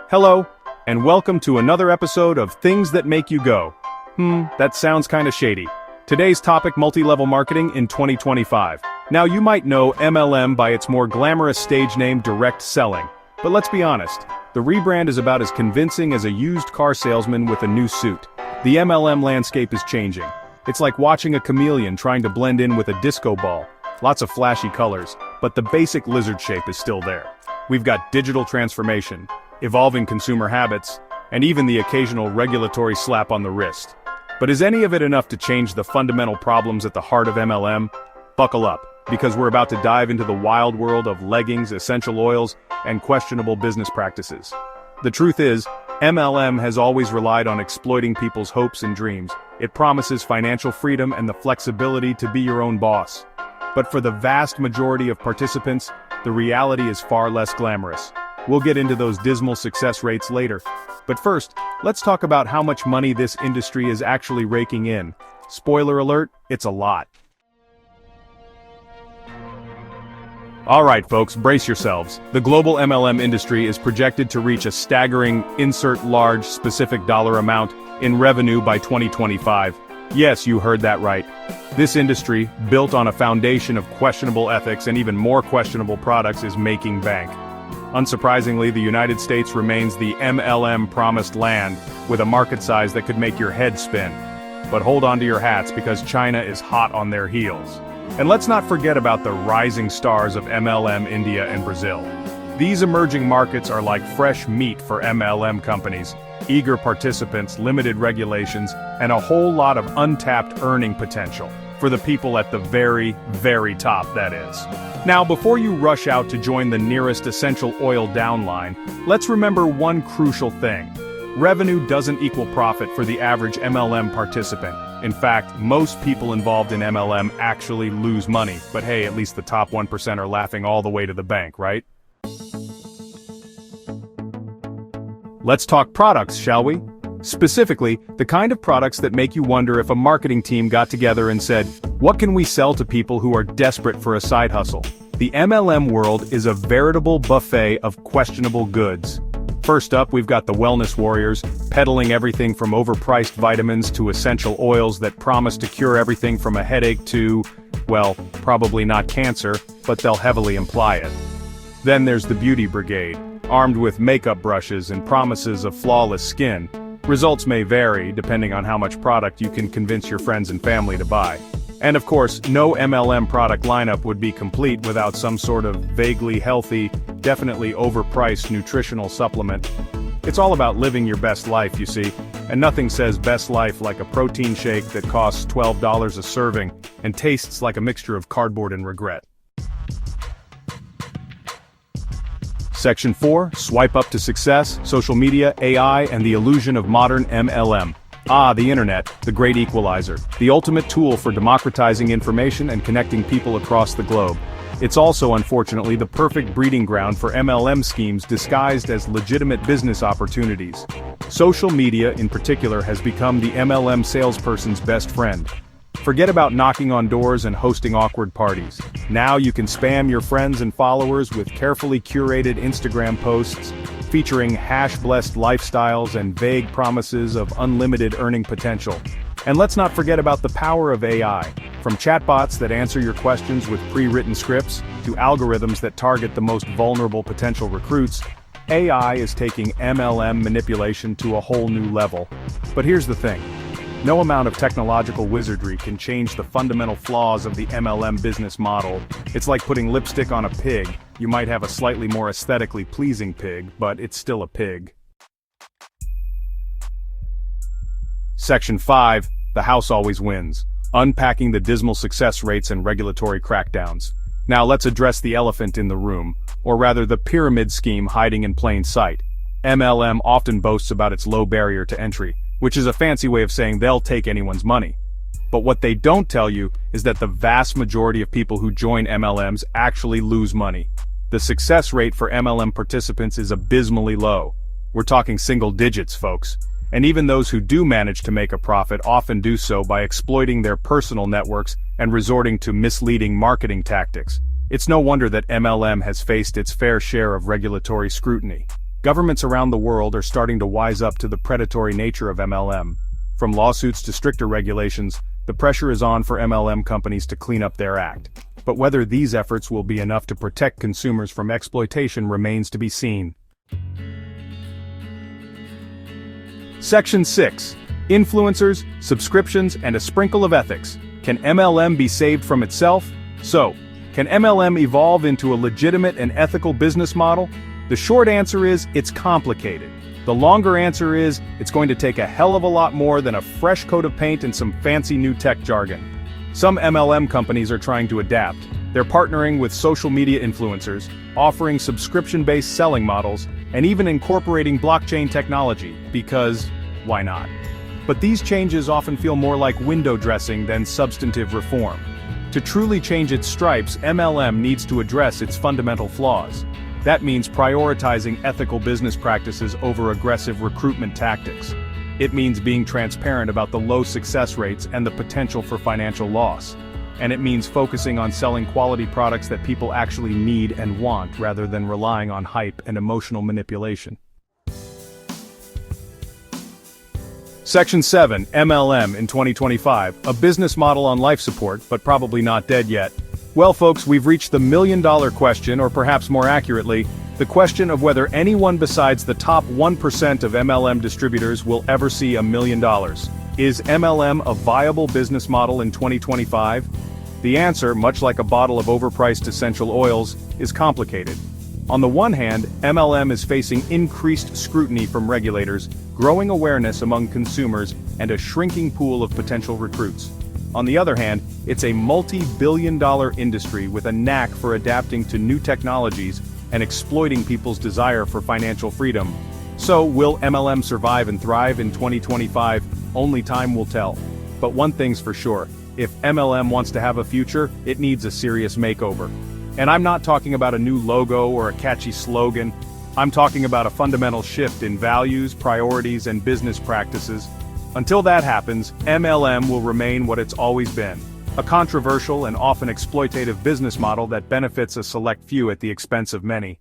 Hello, and welcome to another episode of Things That Make You Go. That sounds kinda shady. Today's topic: multi-level marketing in 2025. Now you might know MLM by its more glamorous stage name, direct selling. But let's be honest, the rebrand is about as convincing as a used car salesman with a new suit. The MLM landscape is changing. It's like watching a chameleon trying to blend in with a disco ball. Lots of flashy colors, but the basic lizard shape is still there. We've got digital transformation, evolving consumer habits, and even the occasional regulatory slap on the wrist. But is any of it enough to change the fundamental problems at the heart of MLM? Buckle up, because we're about to dive into the wild world of leggings, essential oils, and questionable business practices. The truth is, MLM has always relied on exploiting people's hopes and dreams. It promises financial freedom and the flexibility to be your own boss. But for the vast majority of participants, the reality is far less glamorous. We'll get into those dismal success rates later. But first, let's talk about how much money this industry is actually raking in. Spoiler alert, it's a lot. Alright folks, brace yourselves. The global MLM industry is projected to reach a staggering, insert large, specific dollar amount in revenue by 2025. Yes, you heard that right. This industry, built on a foundation of questionable ethics and even more questionable products, is making bank. Unsurprisingly, the United States remains the MLM promised land, with a market size that could make your head spin. But hold on to your hats, because China is hot on their heels. And let's not forget about the rising stars of MLM India and Brazil. These emerging markets are like fresh meat for MLM companies: eager participants, limited regulations, and a whole lot of untapped earning potential. For the people at the very, very top, that is. Now, before you rush out to join the nearest essential oil downline, let's remember one crucial thing. Revenue doesn't equal profit for the average MLM participant. In fact, most people involved in MLM actually lose money. But hey, at least the top 1% are laughing all the way to the bank, right? Let's talk products, shall we? Specifically, the kind of products that make you wonder if a marketing team got together and said, what can we sell to people who are desperate for a side hustle? The MLM world is a veritable buffet of questionable goods. First up, we've got the wellness warriors, peddling everything from overpriced vitamins to essential oils that promise to cure everything from a headache to, well, probably not cancer, but they'll heavily imply it. Then there's the beauty brigade, armed with makeup brushes and promises of flawless skin. Results may vary, depending on how much product you can convince your friends and family to buy. And of course, no MLM product lineup would be complete without some sort of vaguely healthy, definitely overpriced nutritional supplement. It's all about living your best life, you see, and nothing says best life like a protein shake that costs $12 a serving and tastes like a mixture of cardboard and regret. Section 4, Swipe Up to Success, Social Media, AI, and the Illusion of Modern MLM. The internet, the great equalizer, the ultimate tool for democratizing information and connecting people across the globe. It's also, unfortunately, the perfect breeding ground for MLM schemes disguised as legitimate business opportunities. Social media, in particular, has become the MLM salesperson's best friend. Forget about knocking on doors and hosting awkward parties. Now you can spam your friends and followers with carefully curated Instagram posts featuring hash-blessed lifestyles and vague promises of unlimited earning potential. And let's not forget about the power of AI. From chatbots that answer your questions with pre-written scripts, to algorithms that target the most vulnerable potential recruits, AI is taking MLM manipulation to a whole new level. But here's the thing. No amount of technological wizardry can change the fundamental flaws of the MLM business model. It's like putting lipstick on a pig. You might have a slightly more aesthetically pleasing pig, but it's still a pig. Section 5, The House Always Wins. Unpacking the dismal success rates and regulatory crackdowns. Now let's address the elephant in the room, or rather the pyramid scheme hiding in plain sight. MLM often boasts about its low barrier to entry, which is a fancy way of saying they'll take anyone's money. But what they don't tell you is that the vast majority of people who join MLMs actually lose money. The success rate for MLM participants is abysmally low. We're talking single digits, folks. And even those who do manage to make a profit often do so by exploiting their personal networks and resorting to misleading marketing tactics. It's no wonder that MLM has faced its fair share of regulatory scrutiny. Governments around the world are starting to wise up to the predatory nature of MLM. From lawsuits to stricter regulations, the pressure is on for MLM companies to clean up their act. But whether these efforts will be enough to protect consumers from exploitation remains to be seen. Section 6. Influencers, subscriptions, and a sprinkle of ethics. Can MLM be saved from itself? So, can MLM evolve into a legitimate and ethical business model? The short answer is, it's complicated. The longer answer is, it's going to take a hell of a lot more than a fresh coat of paint and some fancy new tech jargon. Some MLM companies are trying to adapt. They're partnering with social media influencers, offering subscription-based selling models, and even incorporating blockchain technology, because, why not? But these changes often feel more like window dressing than substantive reform. To truly change its stripes, MLM needs to address its fundamental flaws. That means prioritizing ethical business practices over aggressive recruitment tactics. It means being transparent about the low success rates and the potential for financial loss. And it means focusing on selling quality products that people actually need and want rather than relying on hype and emotional manipulation. Section 7, MLM in 2025, a business model on life support, but probably not dead yet. Well folks, we've reached the million-dollar question, or perhaps more accurately, the question of whether anyone besides the top 1% of MLM distributors will ever see $1 million. Is MLM a viable business model in 2025? The answer, much like a bottle of overpriced essential oils, is complicated. On the one hand, MLM is facing increased scrutiny from regulators, growing awareness among consumers, and a shrinking pool of potential recruits. On the other hand, it's a multi-billion-dollar industry with a knack for adapting to new technologies and exploiting people's desire for financial freedom. So, will MLM survive and thrive in 2025? Only time will tell. But one thing's for sure, if MLM wants to have a future, it needs a serious makeover. And I'm not talking about a new logo or a catchy slogan. I'm talking about a fundamental shift in values, priorities, and business practices. Until that happens, MLM will remain what it's always been, a controversial and often exploitative business model that benefits a select few at the expense of many.